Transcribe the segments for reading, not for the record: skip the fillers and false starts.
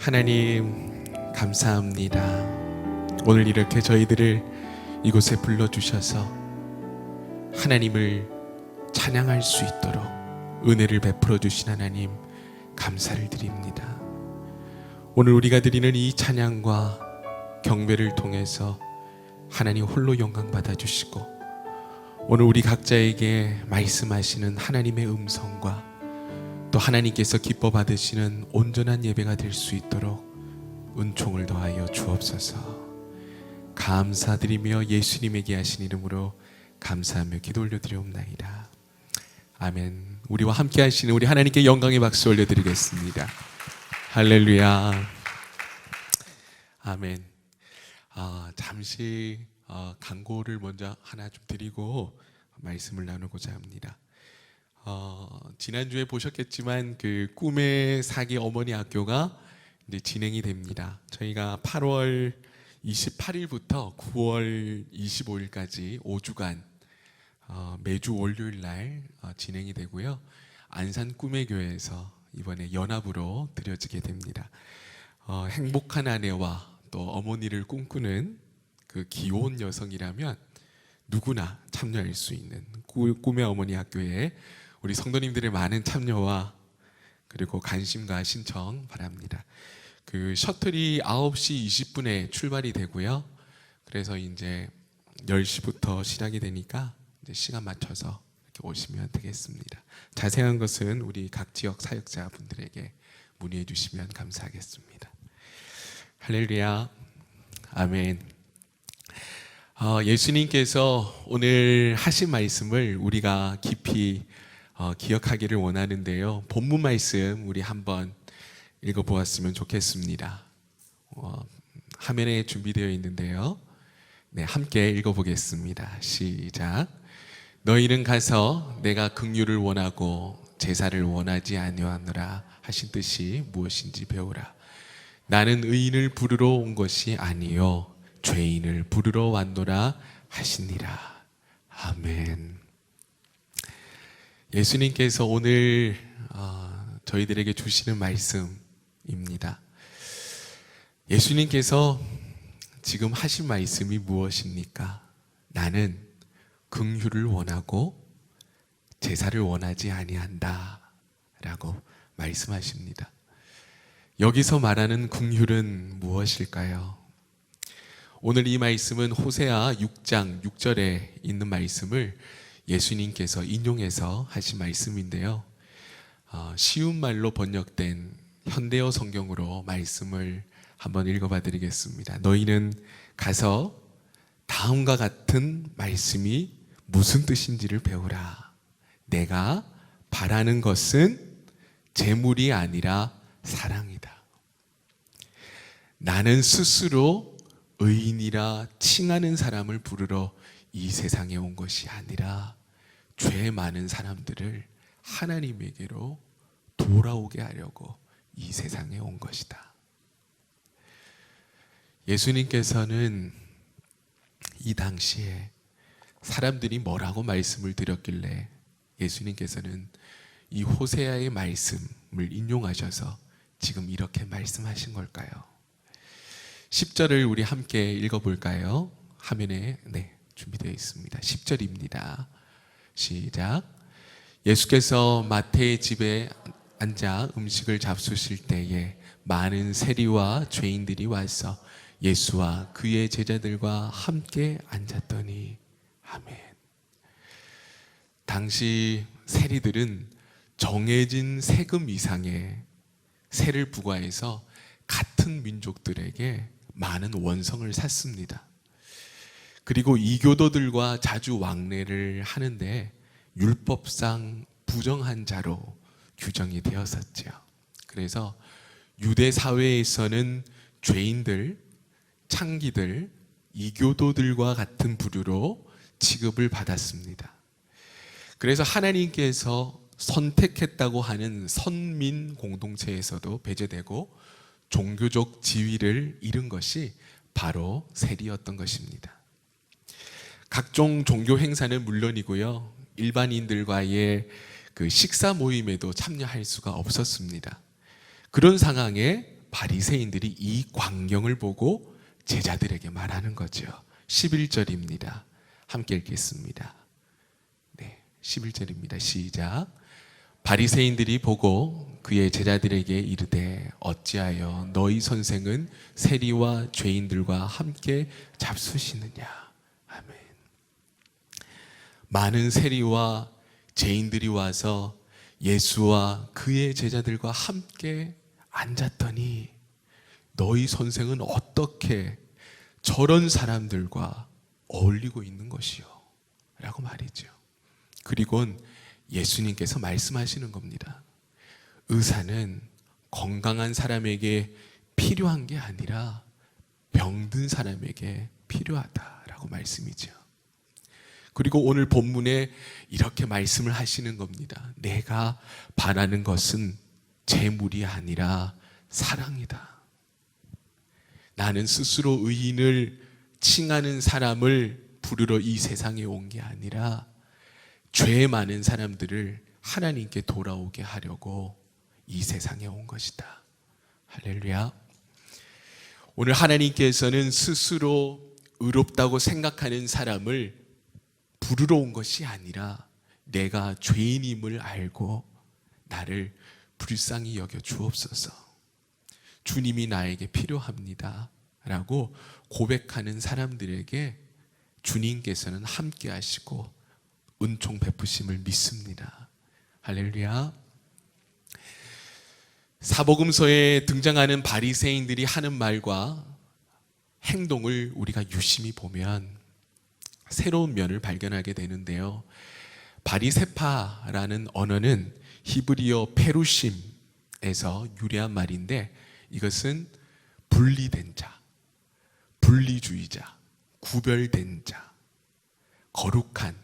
하나님 감사합니다. 오늘 이렇게 저희들을 이곳에 불러주셔서 하나님을 찬양할 수 있도록 은혜를 베풀어 주신 하나님 감사를 드립니다. 오늘 우리가 드리는 이 찬양과 경배를 통해서 하나님 홀로 영광 받아주시고 오늘 우리 각자에게 말씀하시는 하나님의 음성과 또 하나님께서 기뻐 받으시는 온전한 예배가 될 수 있도록 은총을 더하여 주옵소서. 감사드리며 예수님에게 하신 이름으로 감사하며 기도 올려드리옵나이다. 아멘. 우리와 함께 하시는 우리 하나님께 영광의 박수 올려드리겠습니다. 할렐루야. 아멘. 잠시 광고를 먼저 하나 좀 드리고 말씀을 나누고자 합니다. 지난주에 보셨겠지만 그 꿈의 사기 어머니 학교가 이제 진행이 됩니다. 저희가 8월 28일부터 9월 25일까지 5주간 매주 월요일 날 진행이 되고요. 안산 꿈의 교회에서 이번에 연합으로 드려지게 됩니다. 행복한 아내와 또 어머니를 꿈꾸는 그 귀여운 여성이라면 누구나 참여할 수 있는 꿈의 어머니 학교에 우리 성도님들의 많은 참여와 그리고 관심과 신청 바랍니다. 그 셔틀이 9시 20분에 출발이 되고요. 그래서 이제 10시부터 시작이 되니까 이제 시간 맞춰서 이렇게 오시면 되겠습니다. 자세한 것은 우리 각 지역 사역자분들에게 문의해 주시면 감사하겠습니다. 할렐루야. 아멘. 예수님께서 오늘 하신 말씀을 우리가 깊이 기억하기를 원하는데요. 본문 말씀 우리 한번 읽어보았으면 좋겠습니다. 화면에 준비되어 있는데요. 네, 함께 읽어보겠습니다. 시작. 너희는 가서 내가 긍휼을 원하고 제사를 원하지 아니하노라 하신 뜻이 무엇인지 배우라. 나는 의인을 부르러 온 것이 아니요 죄인을 부르러 왔노라 하시니라. 아멘. 예수님께서 오늘 저희들에게 주시는 말씀입니다. 예수님께서 지금 하신 말씀이 무엇입니까? 나는 긍휼을 원하고 제사를 원하지 아니한다 라고 말씀하십니다. 여기서 말하는 긍휼은 무엇일까요? 오늘 이 말씀은 호세아 6장 6절에 있는 말씀을 예수님께서 인용해서 하신 말씀인데요. 쉬운 말로 번역된 현대어 성경으로 말씀을 한번 읽어봐 드리겠습니다. 너희는 가서 다음과 같은 말씀이 무슨 뜻인지를 배우라. 내가 바라는 것은 재물이 아니라 사랑이다. 나는 스스로 의인이라 칭하는 사람을 부르러 이 세상에 온 것이 아니라 죄 많은 사람들을 하나님에게로 돌아오게 하려고 이 세상에 온 것이다. 예수님께서는 이 당시에 사람들이 뭐라고 말씀을 드렸길래 예수님께서는 이 호세아의 말씀을 인용하셔서 지금 이렇게 말씀하신 걸까요? 10절을 우리 함께 읽어볼까요? 화면에 준비되어 있습니다. 10절입니다. 시작. 예수께서 마태의 집에 앉아 음식을 잡수실 때에 많은 세리와 죄인들이 와서 예수와 그의 제자들과 함께 앉았더니 아멘. 당시 세리들은 정해진 세금 이상의 세를 부과해서 같은 민족들에게 많은 원성을 샀습니다. 그리고 이교도들과 자주 왕래를 하는데 율법상 부정한 자로 규정이 되었었죠. 그래서 유대 사회에서는 죄인들, 창기들, 이교도들과 같은 부류로 취급을 받았습니다. 그래서 하나님께서 선택했다고 하는 선민 공동체에서도 배제되고 종교적 지위를 잃은 것이 바로 세리였던 것입니다. 각종 종교 행사는 물론이고요, 일반인들과의 그 식사 모임에도 참여할 수가 없었습니다. 그런 상황에 바리새인들이 이 광경을 보고 제자들에게 말하는 거죠. 11절입니다. 함께 읽겠습니다. 네, 11절입니다. 시작. 바리새인들이 보고 그의 제자들에게 이르되 어찌하여 너희 선생은 세리와 죄인들과 함께 잡수시느냐. 아멘. 많은 세리와 죄인들이 와서 예수와 그의 제자들과 함께 앉았더니 너희 선생은 어떻게 저런 사람들과 어울리고 있는 것이요? 라고 말이죠. 그리고는 예수님께서 말씀하시는 겁니다. 의사는 건강한 사람에게 필요한 게 아니라 병든 사람에게 필요하다라고 말씀이죠. 그리고 오늘 본문에 이렇게 말씀을 하시는 겁니다. 내가 바라는 것은 재물이 아니라 사랑이다. 나는 스스로 의인을 칭하는 사람을 부르러 이 세상에 온 게 아니라 죄 많은 사람들을 하나님께 돌아오게 하려고 이 세상에 온 것이다. 할렐루야. 오늘 하나님께서는 스스로 의롭다고 생각하는 사람을 부르러 온 것이 아니라 내가 죄인임을 알고 나를 불쌍히 여겨 주옵소서. 주님이 나에게 필요합니다 라고 고백하는 사람들에게 주님께서는 함께 하시고 은총 베푸심을 믿습니다. 할렐루야. 사복음서에 등장하는 바리새인들이 하는 말과 행동을 우리가 유심히 보면 새로운 면을 발견하게 되는데요. 바리세파라는 언어는 히브리어 페루심에서 유래한 말인데 이것은 분리된 자, 분리주의자, 구별된 자, 거룩한,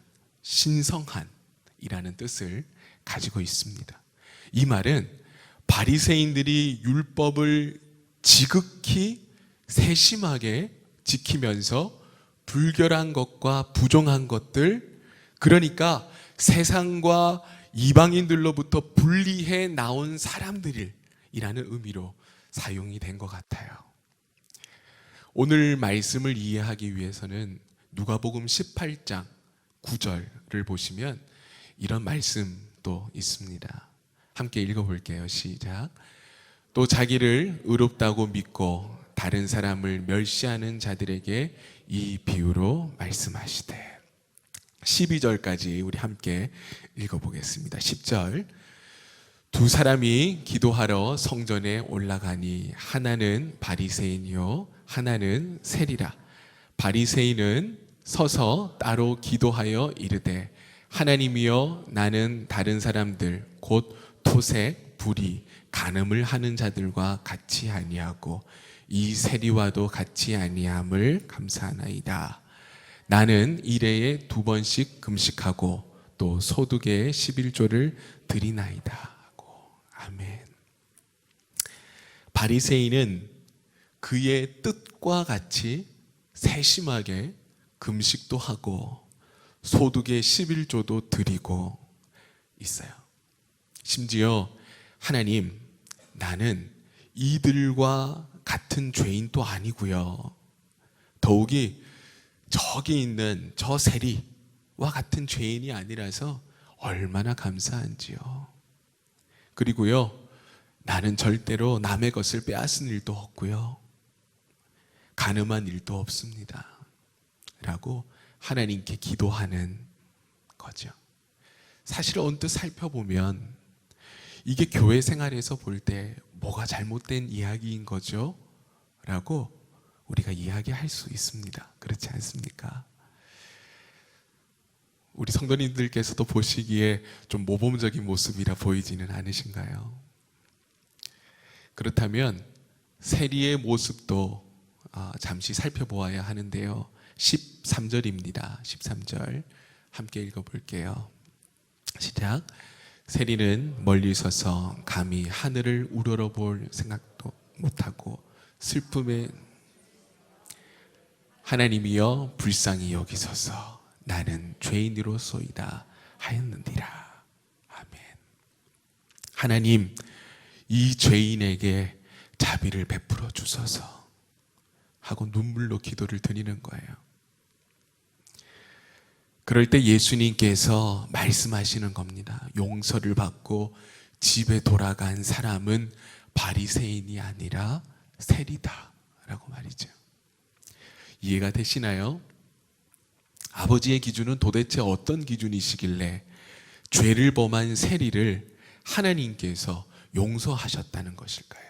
신성한이라는 뜻을 가지고 있습니다. 이 말은 바리새인들이 율법을 지극히 세심하게 지키면서 불결한 것과 부정한 것들, 그러니까 세상과 이방인들로부터 분리해 나온 사람들이라는 의미로 사용이 된 것 같아요. 오늘 말씀을 이해하기 위해서는 누가복음 18장 9절을 보시면 이런 말씀도 있습니다. 함께 읽어볼게요. 시작. 또 자기를 의롭다고 믿고 다른 사람을 멸시하는 자들에게 이 비유로 말씀하시되 12절까지 우리 함께 읽어보겠습니다. 10절. 두 사람이 기도하러 성전에 올라가니 하나는 바리새인이요 하나는 세리라. 바리새인은 서서 따로 기도하여 이르되 하나님이여 나는 다른 사람들 곧 토색, 불의, 간음을 하는 자들과 같이 아니하고 이 세리와도 같이 아니함을 감사하나이다. 나는 일해에 2번씩 금식하고 또 소득의 11조를 드리나이다. 아멘. 바리새인은 그의 뜻과 같이 세심하게 금식도 하고 소득의 11조도 드리고 있어요. 심지어 하나님, 나는 이들과 같은 죄인도 아니고요. 더욱이 저기 있는 저 세리와 같은 죄인이 아니라서 얼마나 감사한지요. 그리고요, 나는 절대로 남의 것을 빼앗은 일도 없고요. 간음한 일도 없습니다. 라고 하나님께 기도하는 거죠. 사실 언뜻 살펴보면 이게 교회 생활에서 볼 때 뭐가 잘못된 이야기인 거죠? 라고 우리가 이야기할 수 있습니다. 그렇지 않습니까? 우리 성도님들께서도 보시기에 좀 모범적인 모습이라 보이지는 않으신가요? 그렇다면 세리의 모습도 잠시 살펴보아야 하는데요. 13절입니다. 13절 함께 읽어볼게요. 시작. 세리는 멀리 서서 감히 하늘을 우러러볼 생각도 못하고 슬픔에 하나님이여 불쌍히 여기소서 나는 죄인으로소이다 하였느니라. 아멘. 하나님, 이 죄인에게 자비를 베풀어 주소서 하고 눈물로 기도를 드리는 거예요. 그럴 때 예수님께서 말씀하시는 겁니다. 용서를 받고 집에 돌아간 사람은 바리새인이 아니라 세리다 라고 말이죠. 이해가 되시나요? 아버지의 기준은 도대체 어떤 기준이시길래 죄를 범한 세리를 하나님께서 용서하셨다는 것일까요?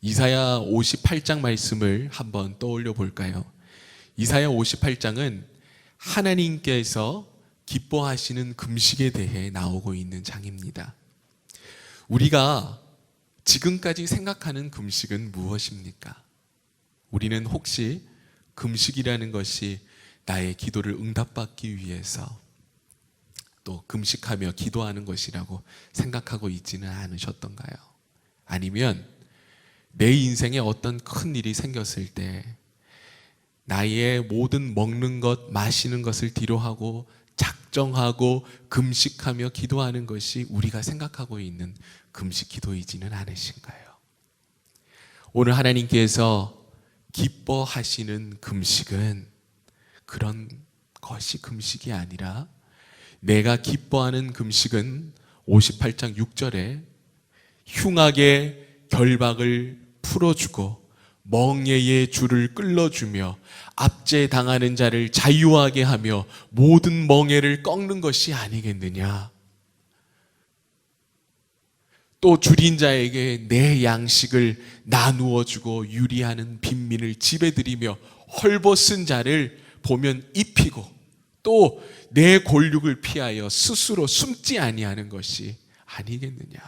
이사야 58장 말씀을 한번 떠올려 볼까요? 이사야 58장은 하나님께서 기뻐하시는 금식에 대해 나오고 있는 장입니다. 우리가 지금까지 생각하는 금식은 무엇입니까? 우리는 혹시 금식이라는 것이 나의 기도를 응답받기 위해서 또 금식하며 기도하는 것이라고 생각하고 있지는 않으셨던가요? 아니면 내 인생에 어떤 큰 일이 생겼을 때 나의 모든 먹는 것, 마시는 것을 뒤로하고 작정하고 금식하며 기도하는 것이 우리가 생각하고 있는 금식 기도이지는 않으신가요? 오늘 하나님께서 기뻐하시는 금식은 그런 것이 금식이 아니라, 내가 기뻐하는 금식은 58장 6절에 흉악의 결박을 풀어주고 멍에의 줄을 끌어주며 압제당하는 자를 자유하게 하며 모든 멍에를 꺾는 것이 아니겠느냐. 또 줄인 자에게 내 양식을 나누어 주고 유리하는 빈민을 집에 들이며 헐벗은 자를 보면 입히고 또 내 골육을 피하여 스스로 숨지 아니하는 것이 아니겠느냐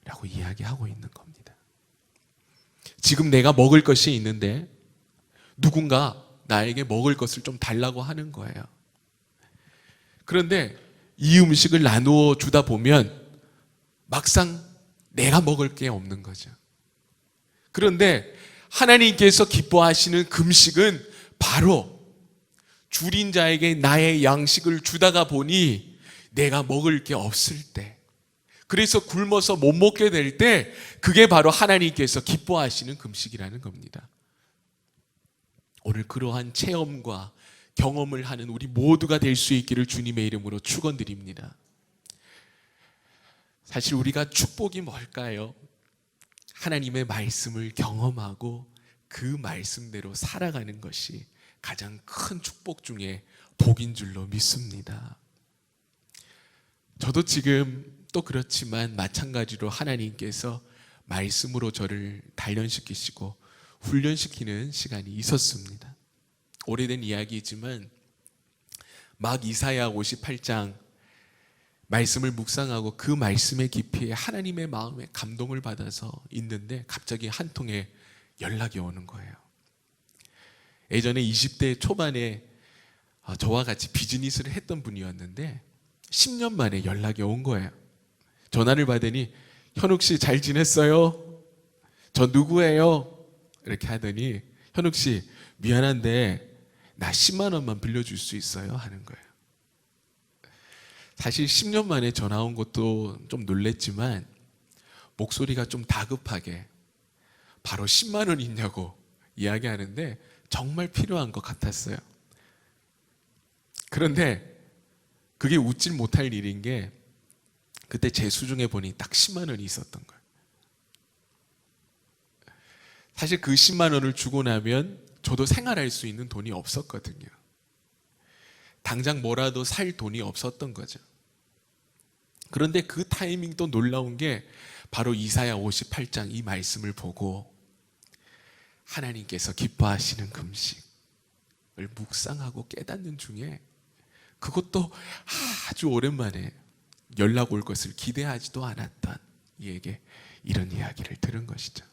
라고 이야기하고 있는 겁니다. 지금 내가 먹을 것이 있는데 누군가 나에게 먹을 것을 좀 달라고 하는 거예요. 그런데 이 음식을 나누어 주다 보면 막상 내가 먹을 게 없는 거죠. 그런데 하나님께서 기뻐하시는 금식은 바로 줄인 자에게 나의 양식을 주다가 보니 내가 먹을 게 없을 때, 그래서 굶어서 못 먹게 될 때, 그게 바로 하나님께서 기뻐하시는 금식이라는 겁니다. 오늘 그러한 체험과 경험을 하는 우리 모두가 될 수 있기를 주님의 이름으로 축원드립니다. 사실 우리가 축복이 뭘까요? 하나님의 말씀을 경험하고 그 말씀대로 살아가는 것이 가장 큰 축복 중에 복인 줄로 믿습니다. 저도 지금 또 그렇지만 마찬가지로 하나님께서 말씀으로 저를 단련시키시고 훈련시키는 시간이 있었습니다. 오래된 이야기이지만 막 이사야 58장 말씀을 묵상하고 그 말씀의 깊이에 하나님의 마음에 감동을 받아서 있는데 갑자기 한 통의 연락이 오는 거예요. 예전에 20대 초반에 저와 같이 비즈니스를 했던 분이었는데 10년 만에 연락이 온 거예요. 전화를 받으니 현욱 씨 잘 지냈어요? 저 누구예요? 이렇게 하더니 현욱 씨 미안한데 나 10만 원만 빌려줄 수 있어요? 하는 거예요. 사실 10년 만에 전화 온 것도 좀 놀랬지만 목소리가 좀 다급하게 바로 10만 원 있냐고 이야기하는데 정말 필요한 것 같았어요. 그런데 그게 웃질 못할 일인 게 그때 제 수중에 보니 딱 10만 원이 있었던 거예요. 사실 그 10만 원을 주고 나면 저도 생활할 수 있는 돈이 없었거든요. 당장 뭐라도 살 돈이 없었던 거죠. 그런데 그 타이밍도 놀라운 게 바로 이사야 58장 이 말씀을 보고 하나님께서 기뻐하시는 금식을 묵상하고 깨닫는 중에 그것도 아주 오랜만에 연락 올 것을 기대하지도 않았던 이에게 이런 이야기를 들은 것이죠.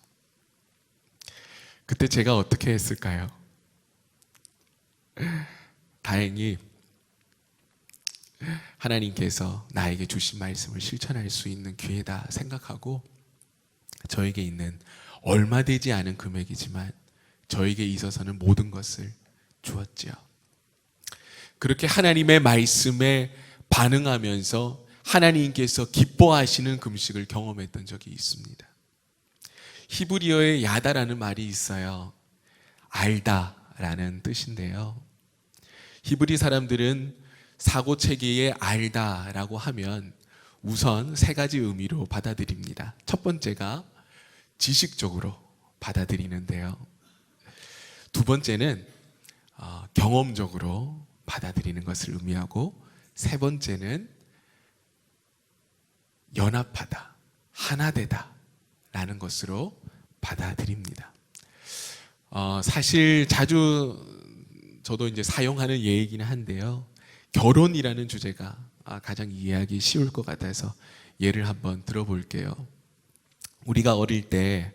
그때 제가 어떻게 했을까요? 다행히 하나님께서 나에게 주신 말씀을 실천할 수 있는 기회다 생각하고 저에게 있는 얼마 되지 않은 금액이지만 저에게 있어서는 모든 것을 주었지요. 그렇게 하나님의 말씀에 반응하면서 하나님께서 기뻐하시는 금식을 경험했던 적이 있습니다. 히브리어에 야다라는 말이 있어요. 알다라는 뜻인데요. 히브리 사람들은 사고 체계에 알다라고 하면 우선 세 가지 의미로 받아들입니다. 첫 번째가 지식적으로 받아들이는데요. 두 번째는 경험적으로 받아들이는 것을 의미하고, 세 번째는 연합하다, 하나되다 라는 것으로 받아들입니다. 사실 자주 저도 이제 사용하는 예이기는 한데요. 결혼이라는 주제가 가장 이해하기 쉬울 것 같아서 예를 한번 들어볼게요. 우리가 어릴 때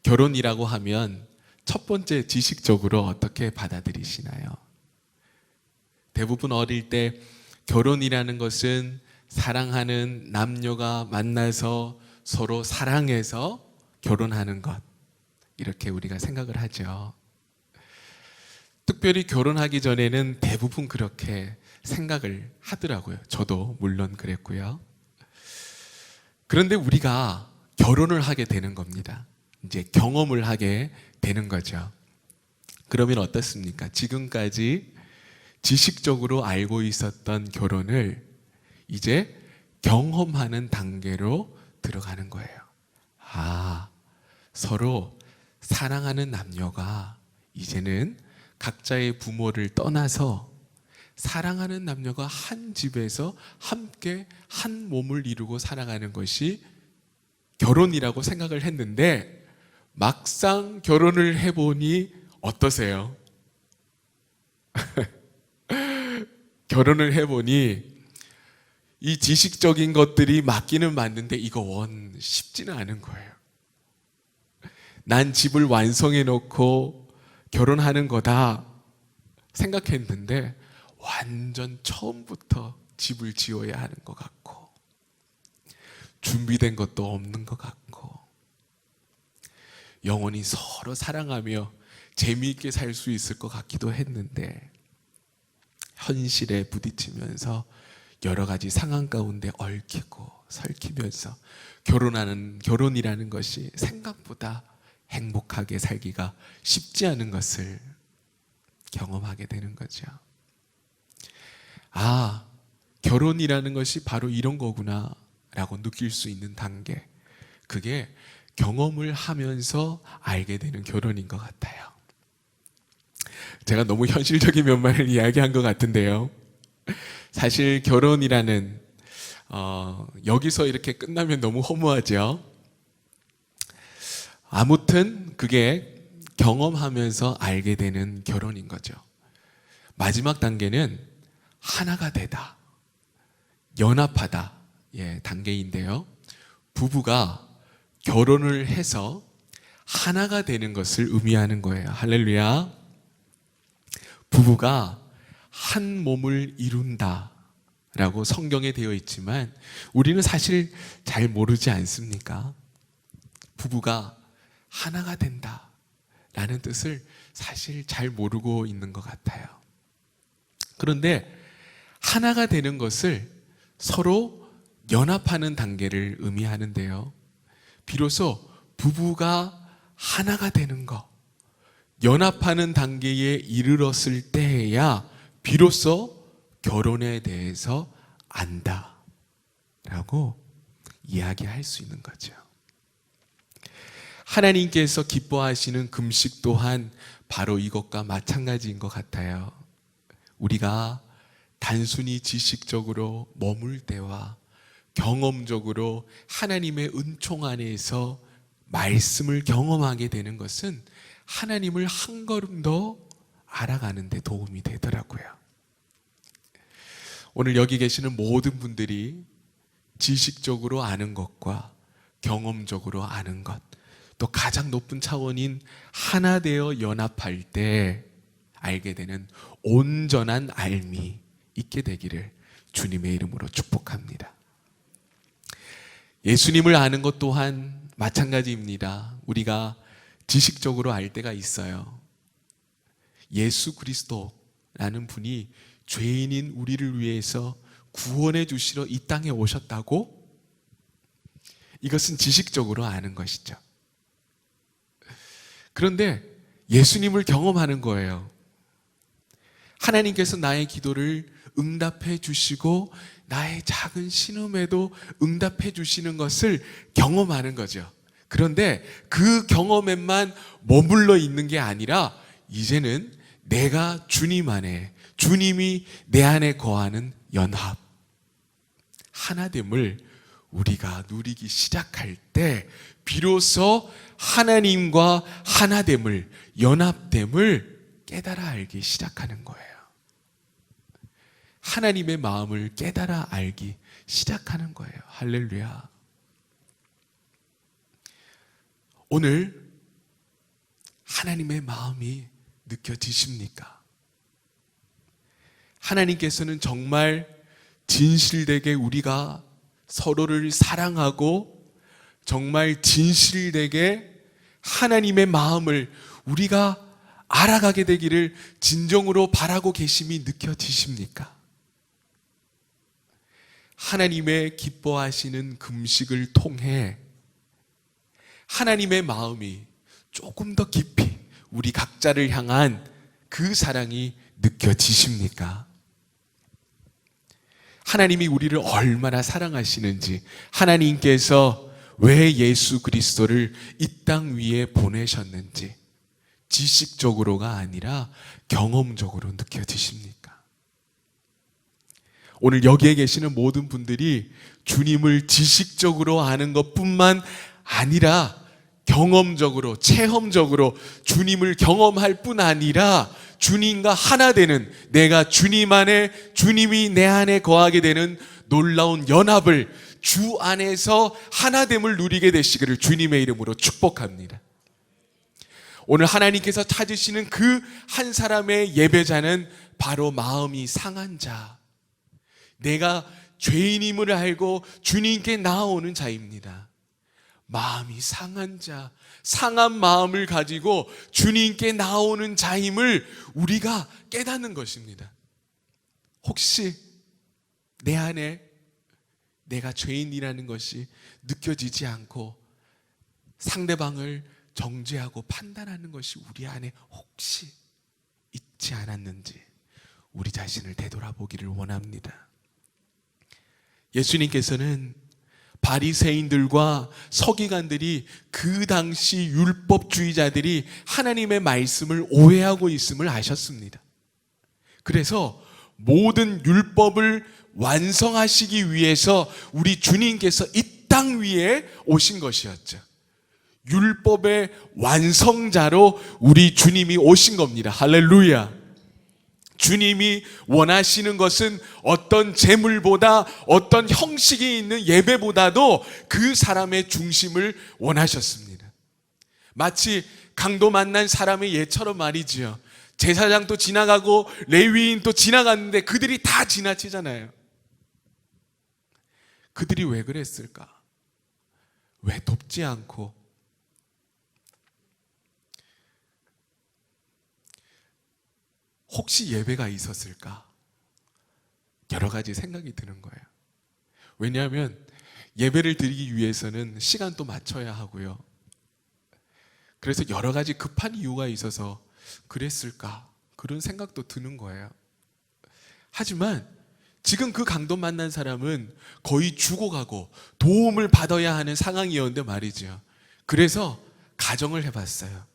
결혼이라고 하면 첫 번째 지식적으로 어떻게 받아들이시나요? 대부분 어릴 때 결혼이라는 것은 사랑하는 남녀가 만나서 서로 사랑해서 결혼하는 것, 이렇게 우리가 생각을 하죠. 특별히 결혼하기 전에는 대부분 그렇게 생각을 하더라고요. 저도 물론 그랬고요. 그런데 우리가 결혼을 하게 되는 겁니다. 이제 경험을 하게 되는 거죠. 그러면 어떻습니까? 지금까지 지식적으로 알고 있었던 결혼을 이제 경험하는 단계로 들어가는 거예요. 서로 사랑하는 남녀가 이제는 각자의 부모를 떠나서 사랑하는 남녀가 한 집에서 함께 한 몸을 이루고 살아가는 것이 결혼이라고 생각을 했는데, 막상 결혼을 해보니 어떠세요? 결혼을 해보니 이 지식적인 것들이 맞기는 맞는데 이거 쉽지는 않은 거예요. 난 집을 완성해 놓고 결혼하는 거다 생각했는데 완전 처음부터 집을 지어야 하는 것 같고, 준비된 것도 없는 것 같고, 영원히 서로 사랑하며 재미있게 살 수 있을 것 같기도 했는데, 현실에 부딪히면서 여러 가지 상황 가운데 얽히고 설키면서 결혼이라는 것이 생각보다 행복하게 살기가 쉽지 않은 것을 경험하게 되는 거죠. 결혼이라는 것이 바로 이런 거구나 라고 느낄 수 있는 단계, 그게 경험을 하면서 알게 되는 결혼인 것 같아요. 제가 너무 현실적인 면만을 이야기한 것 같은데요. 사실 결혼이라는 여기서 이렇게 끝나면 너무 허무하죠. 아무튼 그게 경험하면서 알게 되는 결혼인 거죠. 마지막 단계는 하나가 되다, 연합하다 단계인데요. 부부가 결혼을 해서 하나가 되는 것을 의미하는 거예요. 할렐루야. 부부가 한 몸을 이룬다 라고 성경에 되어 있지만 우리는 사실 잘 모르지 않습니까? 부부가 하나가 된다 라는 뜻을 사실 잘 모르고 있는 것 같아요. 그런데 하나가 되는 것을 서로 연합하는 단계를 의미하는데요. 비로소 부부가 하나가 되는 것, 연합하는 단계에 이르렀을 때에야 비로소 결혼에 대해서 안다 라고 이야기할 수 있는 거죠. 하나님께서 기뻐하시는 금식 또한 바로 이것과 마찬가지인 것 같아요. 우리가 단순히 지식적으로 머물 때와 경험적으로 하나님의 은총 안에서 말씀을 경험하게 되는 것은 하나님을 한 걸음 더 알아가는 데 도움이 되더라고요. 오늘 여기 계시는 모든 분들이 지식적으로 아는 것과 경험적으로 아는 것, 또 가장 높은 차원인 하나 되어 연합할 때 알게 되는 온전한 알미 있게 되기를 주님의 이름으로 축복합니다. 예수님을 아는 것 또한 마찬가지입니다. 우리가 지식적으로 알 때가 있어요. 예수 그리스도라는 분이 죄인인 우리를 위해서 구원해 주시러 이 땅에 오셨다고? 이것은 지식적으로 아는 것이죠. 그런데 예수님을 경험하는 거예요. 하나님께서 나의 기도를 응답해 주시고 나의 작은 신음에도 응답해 주시는 것을 경험하는 거죠. 그런데 그 경험에만 머물러 있는 게 아니라 이제는 내가 주님 안에, 주님이 내 안에 거하는 연합, 하나됨을 우리가 누리기 시작할 때 비로소 하나님과 하나됨을, 연합됨을 깨달아 알기 시작하는 거예요. 하나님의 마음을 깨달아 알기 시작하는 거예요. 할렐루야. 오늘 하나님의 마음이 느껴지십니까? 하나님께서는 정말 진실되게 우리가 서로를 사랑하고 정말 진실되게 하나님의 마음을 우리가 알아가게 되기를 진정으로 바라고 계심이 느껴지십니까? 하나님의 기뻐하시는 금식을 통해 하나님의 마음이 조금 더 깊이 우리 각자를 향한 그 사랑이 느껴지십니까? 하나님이 우리를 얼마나 사랑하시는지, 하나님께서 왜 예수 그리스도를 이 땅 위에 보내셨는지 지식적으로가 아니라 경험적으로 느껴지십니까? 오늘 여기에 계시는 모든 분들이 주님을 지식적으로 아는 것뿐만 아니라 경험적으로, 체험적으로 주님을 경험할 뿐 아니라 주님과 하나 되는, 내가 주님 안에, 주님이 내 안에 거하게 되는 놀라운 연합을, 주 안에서 하나됨을 누리게 되시기를 주님의 이름으로 축복합니다. 오늘 하나님께서 찾으시는 그 한 사람의 예배자는 바로 마음이 상한 자, 내가 죄인임을 알고 주님께 나아오는 자입니다. 마음이 상한 자, 상한 마음을 가지고 주님께 나오는 자임을 우리가 깨닫는 것입니다. 혹시 내 안에 내가 죄인이라는 것이 느껴지지 않고 상대방을 정죄하고 판단하는 것이 우리 안에 혹시 있지 않았는지 우리 자신을 되돌아보기를 원합니다. 예수님께서는 바리새인들과 서기관들이, 그 당시 율법주의자들이 하나님의 말씀을 오해하고 있음을 아셨습니다. 그래서 모든 율법을 완성하시기 위해서 우리 주님께서 이 땅 위에 오신 것이었죠. 율법의 완성자로 우리 주님이 오신 겁니다. 할렐루야. 주님이 원하시는 것은 어떤 제물보다, 어떤 형식이 있는 예배보다도 그 사람의 중심을 원하셨습니다. 마치 강도 만난 사람의 예처럼 말이지요. 제사장도 지나가고 레위인도 지나갔는데 그들이 다 지나치잖아요. 그들이 왜 그랬을까? 왜 돕지 않고? 혹시 예배가 있었을까? 여러 가지 생각이 드는 거예요. 왜냐하면 예배를 드리기 위해서는 시간도 맞춰야 하고요. 그래서 여러 가지 급한 이유가 있어서 그랬을까? 그런 생각도 드는 거예요. 하지만 지금 그 강도 만난 사람은 거의 죽어가고 도움을 받아야 하는 상황이었는데 말이죠. 그래서 가정을 해봤어요.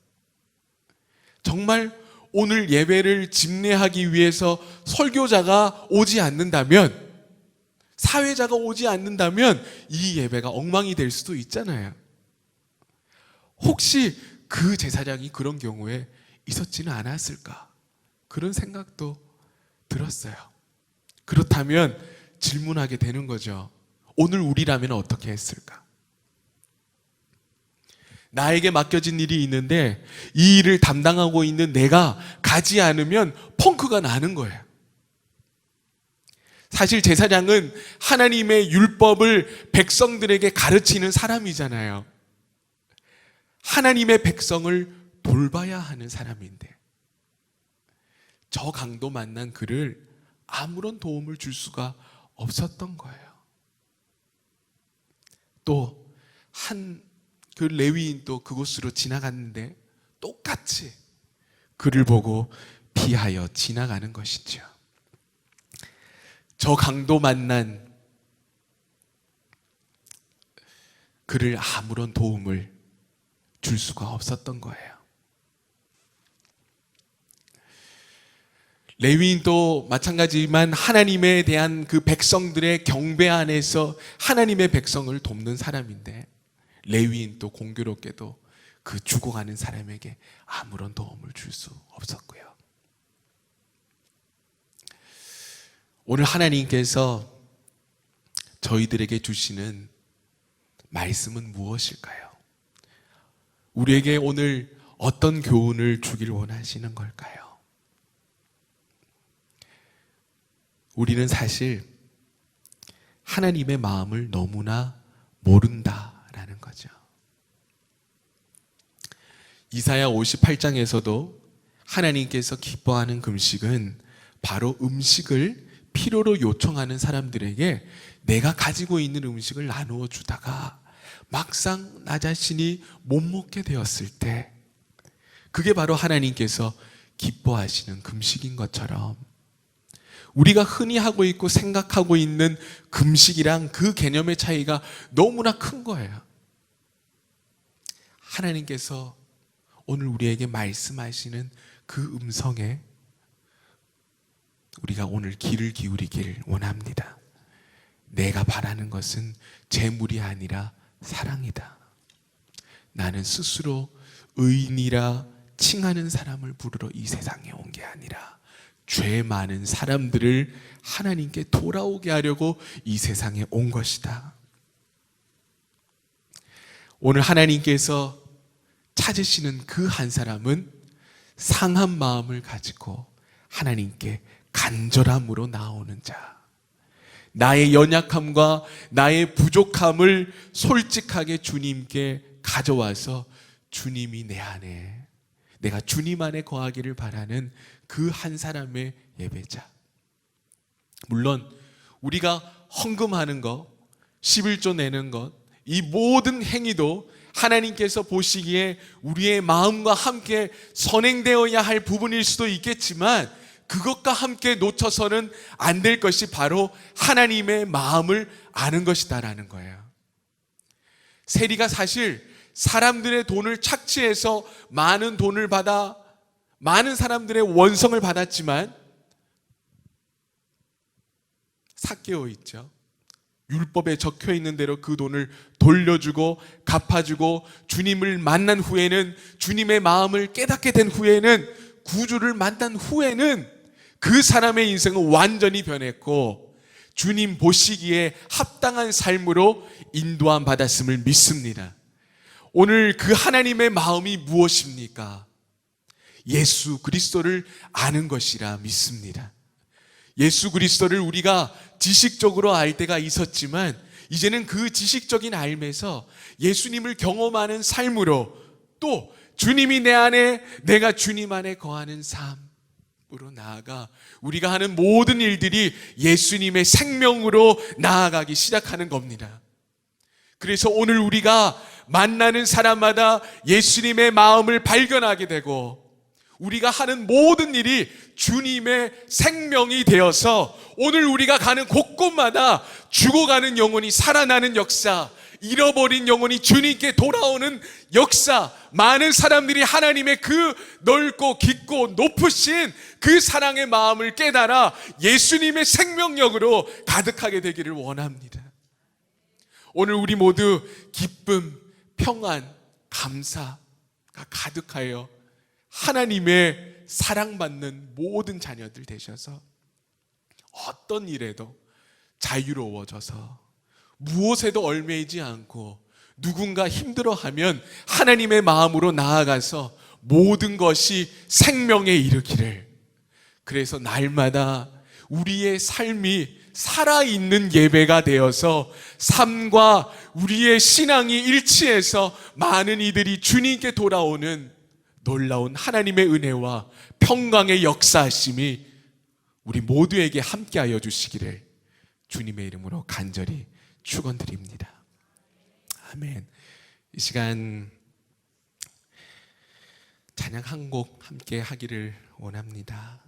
정말 오늘 예배를 집례하기 위해서 설교자가 오지 않는다면, 사회자가 오지 않는다면 이 예배가 엉망이 될 수도 있잖아요. 혹시 그 제사장이 그런 경우에 있었지는 않았을까? 그런 생각도 들었어요. 그렇다면 질문하게 되는 거죠. 오늘 우리라면 어떻게 했을까? 나에게 맡겨진 일이 있는데 이 일을 담당하고 있는 내가 가지 않으면 펑크가 나는 거예요. 사실 제사장은 하나님의 율법을 백성들에게 가르치는 사람이잖아요. 하나님의 백성을 돌봐야 하는 사람인데 저 강도 만난 그를 아무런 도움을 줄 수가 없었던 거예요. 또 한 그 레위인도 그곳으로 지나갔는데 똑같이 그를 보고 피하여 지나가는 것이죠. 저 강도 만난 그를 아무런 도움을 줄 수가 없었던 거예요. 레위인도 마찬가지지만 하나님에 대한 그 백성들의 경배 안에서 하나님의 백성을 돕는 사람인데, 레위인도 공교롭게도 그 죽어가는 사람에게 아무런 도움을 줄 수 없었고요. 오늘 하나님께서 저희들에게 주시는 말씀은 무엇일까요? 우리에게 오늘 어떤 교훈을 주길 원하시는 걸까요? 우리는 사실 하나님의 마음을 너무나 모른다라는 거죠. 이사야 58장에서도 하나님께서 기뻐하는 금식은 바로 음식을 필요로 요청하는 사람들에게 내가 가지고 있는 음식을 나누어 주다가 막상 나 자신이 못 먹게 되었을 때, 그게 바로 하나님께서 기뻐하시는 금식인 것처럼, 우리가 흔히 하고 있고 생각하고 있는 금식이랑 그 개념의 차이가 너무나 큰 거예요. 하나님께서 오늘 우리에게 말씀하시는 그 음성에 우리가 오늘 귀를 기울이길 원합니다. 내가 바라는 것은 재물이 아니라 사랑이다. 나는 스스로 의인이라 칭하는 사람을 부르러 이 세상에 온 게 아니라 죄 많은 사람들을 하나님께 돌아오게 하려고 이 세상에 온 것이다. 오늘 하나님께서 찾으시는 그 한 사람은 상한 마음을 가지고 하나님께 간절함으로 나오는 자, 나의 연약함과 나의 부족함을 솔직하게 주님께 가져와서 주님이 내 안에, 내가 주님 안에 거하기를 바라는 그 한 사람의 예배자. 물론 우리가 헌금하는 것, 11조 내는 것, 이 모든 행위도 하나님께서 보시기에 우리의 마음과 함께 선행되어야 할 부분일 수도 있겠지만, 그것과 함께 놓쳐서는 안 될 것이 바로 하나님의 마음을 아는 것이다라는 거예요. 세리가 사실 사람들의 돈을 착취해서 많은 돈을 받아 많은 사람들의 원성을 받았지만, 삭개오 있죠. 율법에 적혀 있는 대로 그 돈을 돌려주고 갚아주고 주님을 만난 후에는, 주님의 마음을 깨닫게 된 후에는, 구주를 만난 후에는 그 사람의 인생은 완전히 변했고 주님 보시기에 합당한 삶으로 인도함 받았음을 믿습니다. 오늘 그 하나님의 마음이 무엇입니까? 예수 그리스도를 아는 것이라 믿습니다. 예수 그리스도를 우리가 지식적으로 알 때가 있었지만, 이제는 그 지식적인 알면서 예수님을 경험하는 삶으로, 또 주님이 내 안에, 내가 주님 안에 거하는 삶으로 나아가 우리가 하는 모든 일들이 예수님의 생명으로 나아가기 시작하는 겁니다. 그래서 오늘 우리가 만나는 사람마다 예수님의 마음을 발견하게 되고, 우리가 하는 모든 일이 주님의 생명이 되어서 오늘 우리가 가는 곳곳마다 죽어가는 영혼이 살아나는 역사, 잃어버린 영혼이 주님께 돌아오는 역사, 많은 사람들이 하나님의 그 넓고 깊고 높으신 그 사랑의 마음을 깨달아 예수님의 생명력으로 가득하게 되기를 원합니다. 오늘 우리 모두 기쁨, 평안, 감사가 가득하여 하나님의 사랑받는 모든 자녀들 되셔서 어떤 일에도 자유로워져서 무엇에도 얽매이지 않고 누군가 힘들어하면 하나님의 마음으로 나아가서 모든 것이 생명에 이르기를, 그래서 날마다 우리의 삶이 살아있는 예배가 되어서 삶과 우리의 신앙이 일치해서 많은 이들이 주님께 돌아오는 놀라운 하나님의 은혜와 평강의 역사하심이 우리 모두에게 함께하여 주시기를 주님의 이름으로 간절히 축원드립니다. 아멘. 이 시간 찬양 한 곡 함께 하기를 원합니다.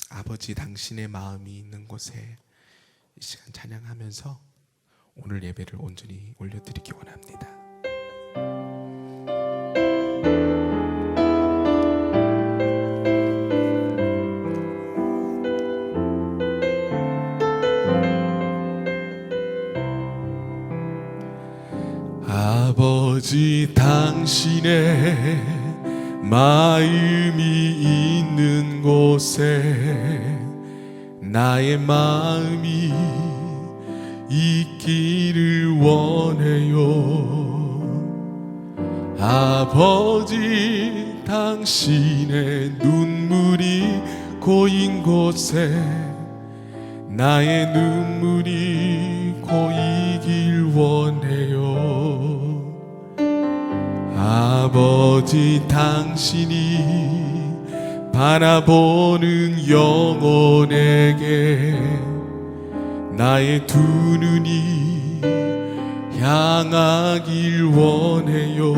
아버지, 당신의 마음이 있는 곳에 이 시간 찬양하면서 오늘 예배를 온전히 올려드리기 원합니다. 아버지, 당신의 마음이 있는 곳에 나의 마음이 있기를 원해요. 아버지, 당신의 눈물이 고인 곳에 나의 눈물이 고이길 원해요. 아버지, 당신이 바라보는 영혼에게 나의 두 눈이 향하길 원해요.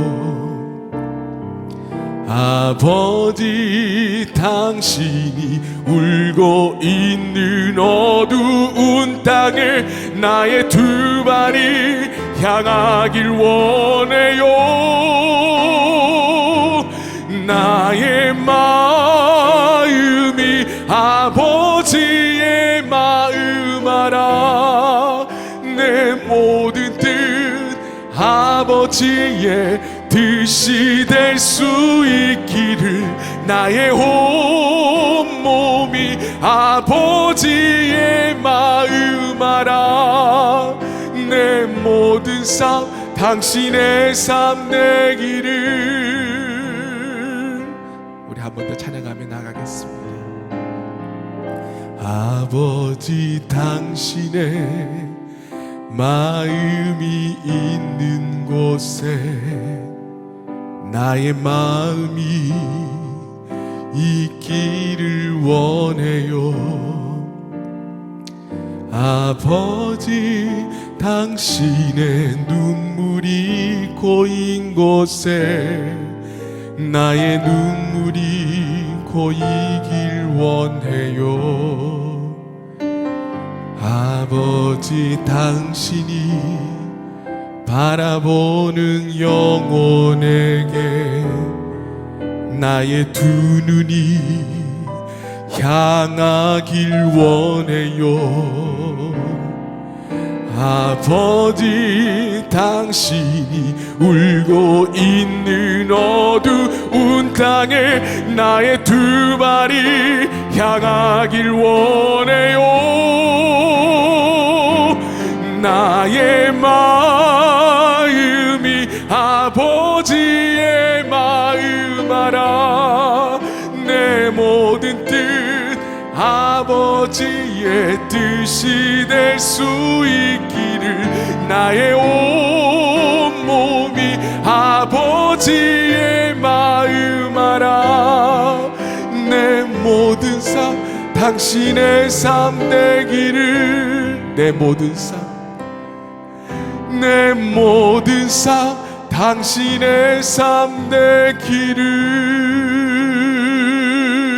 아버지, 당신이 울고 있는 어두운 땅에 나의 두 발이 향하길 원해요. 나의 마음이 아버지의 마음 알아. 내 모든 뜻 아버지의 뜻이 될 수 있기를 나의 온몸이 아버지의 마음 알아. 내 모든 삶 당신의 삶 되기를. 우리 한 번 더 찬양하며 나가겠습니다. 아버지, 당신의 마음이 있는 곳에 나의 마음이 있기를 원해요. 아버지, 당신의 눈물이 고인 곳에 나의 눈물이 고이길 원해요. 아버지, 당신이 바라보는 영혼에게 나의 두 눈이 향하길 원해요. 아버지, 당신이 울고 있는 어두운 땅에 나의 두 발이 향하길 원해요. 나의 마음이 아버지의 마음 알아. 내 모든 뜻 아버지의 뜻이 될 수 있기를 나의 온몸이 아버지의 마음 알아. 내 모든 삶 당신의 삶 되기를. 내 모든 삶 내 모든 삶 당신의 삶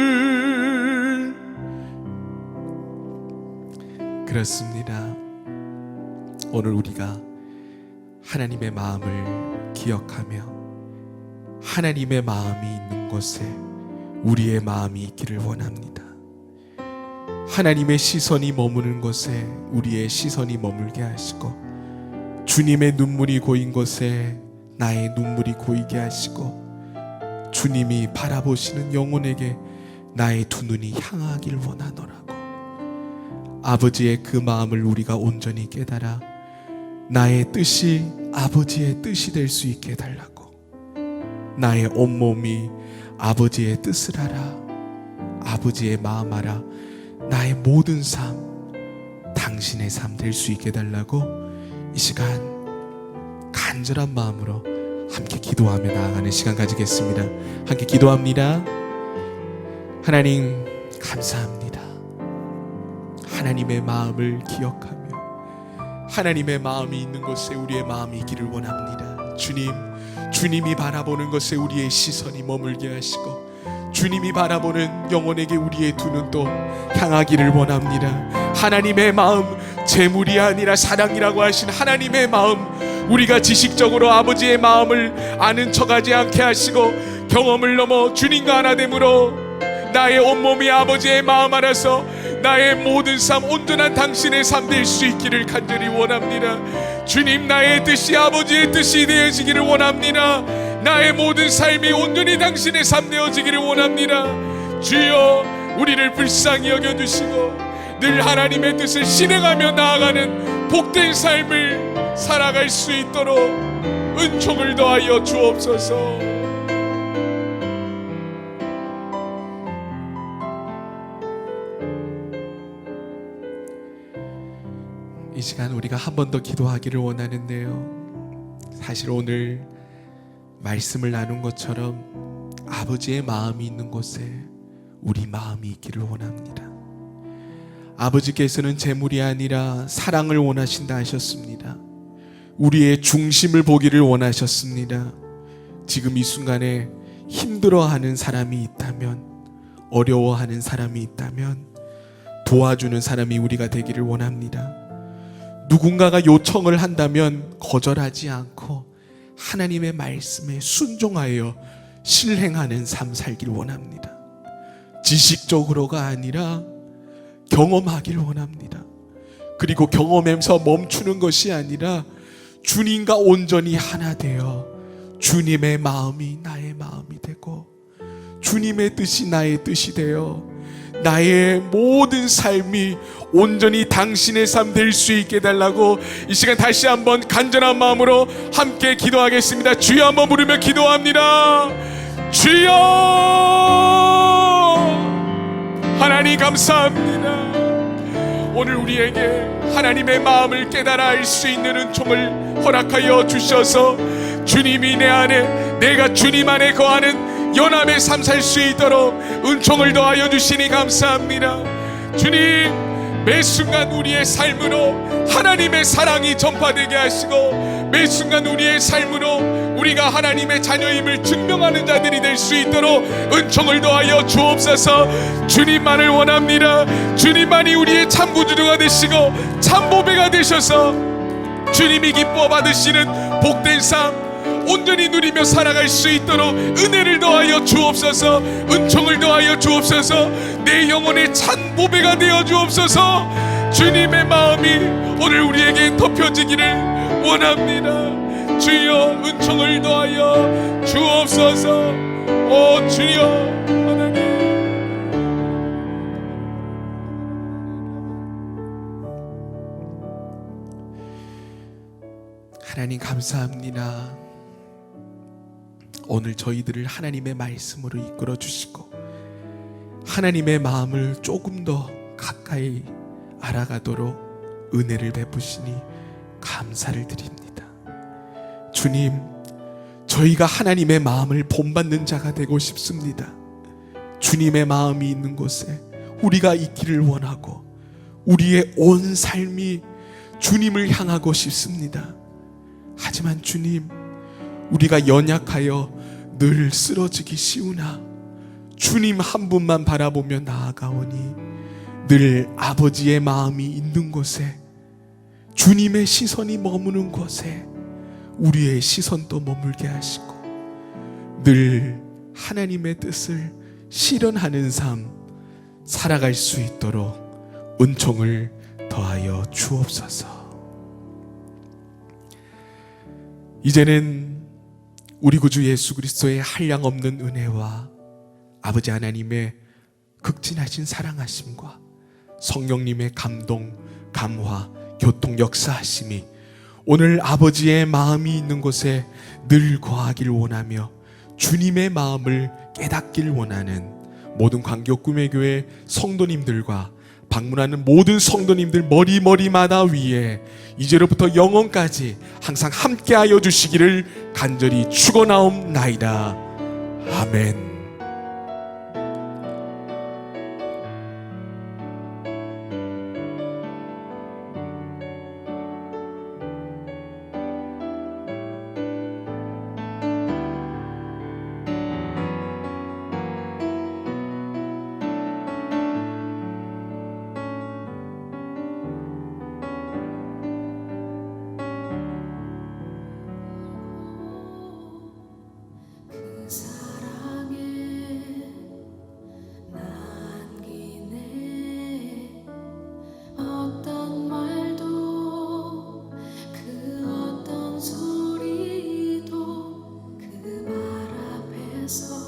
되기를. 그렇습니다. 오늘 우리가 하나님의 마음을 기억하며 하나님의 마음이 있는 곳에 우리의 마음이 있기를 원합니다. 하나님의 시선이 머무는 곳에 우리의 시선이 머물게 하시고, 주님의 눈물이 고인 곳에 나의 눈물이 고이게 하시고, 주님이 바라보시는 영혼에게 나의 두 눈이 향하길 원하노라고. 아버지의 그 마음을 우리가 온전히 깨달아 나의 뜻이 아버지의 뜻이 될 수 있게 해달라고. 나의 온몸이 아버지의 뜻을 알아, 아버지의 마음 알아. 나의 모든 삶 당신의 삶 될 수 있게 해달라고 이 시간 간절한 마음으로 함께 기도하며 나아가는 시간 가지겠습니다. 함께 기도합니다. 하나님 감사합니다. 하나님의 마음을 기억하며 하나님의 마음이 있는 곳에 우리의 마음이 있기를 원합니다. 주님, 주님이 바라보는 것에 우리의 시선이 머물게 하시고 주님이 바라보는 영혼에게 우리의 두 눈도 향하기를 원합니다. 하나님의 마음, 재물이 아니라 사랑이라고 하신 하나님의 마음, 우리가 지식적으로 아버지의 마음을 아는 척하지 않게 하시고 경험을 넘어 주님과 하나됨으로 나의 온몸이 아버지의 마음 알아서 나의 모든 삶 온전한 당신의 삶 될 수 있기를 간절히 원합니다. 주님, 나의 뜻이 아버지의 뜻이 되어지기를 원합니다. 나의 모든 삶이 온전히 당신의 삶 되어지기를 원합니다. 주여, 우리를 불쌍히 여겨주시고 늘 하나님의 뜻을 실행하며 나아가는 복된 삶을 살아갈 수 있도록 은총을 더하여 주옵소서. 이 시간 우리가 한 번 더 기도하기를 원하는데요, 사실 오늘 말씀을 나눈 것처럼 아버지의 마음이 있는 곳에 우리 마음이 있기를 원합니다. 아버지께서는 재물이 아니라 사랑을 원하신다 하셨습니다. 우리의 중심을 보기를 원하셨습니다. 지금 이 순간에 힘들어하는 사람이 있다면, 어려워하는 사람이 있다면 도와주는 사람이 우리가 되기를 원합니다. 누군가가 요청을 한다면 거절하지 않고 하나님의 말씀에 순종하여 실행하는 삶 살기를 원합니다. 지식적으로가 아니라 경험하기를 원합니다. 그리고 경험하면서 멈추는 것이 아니라 주님과 온전히 하나 되어 주님의 마음이 나의 마음이 되고 주님의 뜻이 나의 뜻이 되어 나의 모든 삶이 온전히 당신의 삶 될 수 있게 해달라고 이 시간 다시 한번 간절한 마음으로 함께 기도하겠습니다. 주여 한번 부르며 기도합니다. 주여, 하나님 감사합니다. 오늘 우리에게 하나님의 마음을 깨달아 알 수 있는 은총을 허락하여 주셔서 주님이 내 안에, 내가 주님 안에 거하는 연합의 삶 살 수 있도록 은총을 더하여 주시니 감사합니다. 주님, 매 순간 우리의 삶으로 하나님의 사랑이 전파되게 하시고 매 순간 우리의 삶으로 우리가 하나님의 자녀임을 증명하는 자들이 될 수 있도록 은총을 더하여 주옵소서. 주님만을 원합니다. 주님만이 우리의 참 구주가 되시고 참 보배가 되셔서 주님이 기뻐 받으시는 복된 삶 온전히 누리며 살아갈 수 있도록 은혜를 더하여 주옵소서. 은총을 더하여 주옵소서. 내 영혼의 찬 보배가 되어 주옵소서. 주님의 마음이 오늘 우리에게 덮여지기를 원합니다. 주여, 은총을 더하여 주옵소서. 오 주여 하나님, 하나님 감사합니다. 오늘 저희들을 하나님의 말씀으로 이끌어 주시고 하나님의 마음을 조금 더 가까이 알아가도록 은혜를 베푸시니 감사를 드립니다. 주님, 저희가 하나님의 마음을 본받는 자가 되고 싶습니다. 주님의 마음이 있는 곳에 우리가 있기를 원하고 우리의 온 삶이 주님을 향하고 싶습니다. 하지만 주님, 우리가 연약하여 늘 쓰러지기 쉬우나 주님 한 분만 바라보며 나아가오니 늘 아버지의 마음이 있는 곳에, 주님의 시선이 머무는 곳에 우리의 시선도 머물게 하시고 늘 하나님의 뜻을 실현하는 삶 살아갈 수 있도록 은총을 더하여 주옵소서. 이제는 우리 구주 예수 그리스도의 한량없는 은혜와 아버지 하나님의 극진하신 사랑하심과 성령님의 감동, 감화, 교통 역사하심이 오늘 아버지의 마음이 있는 곳에 늘 거하길 원하며 주님의 마음을 깨닫길 원하는 모든 광교 꿈의 교회 성도님들과 방문하는 모든 성도님들 머리마다 위에 이제로부터 영원까지 항상 함께하여 주시기를 간절히 축원하옵나이다. 아멘. 안에서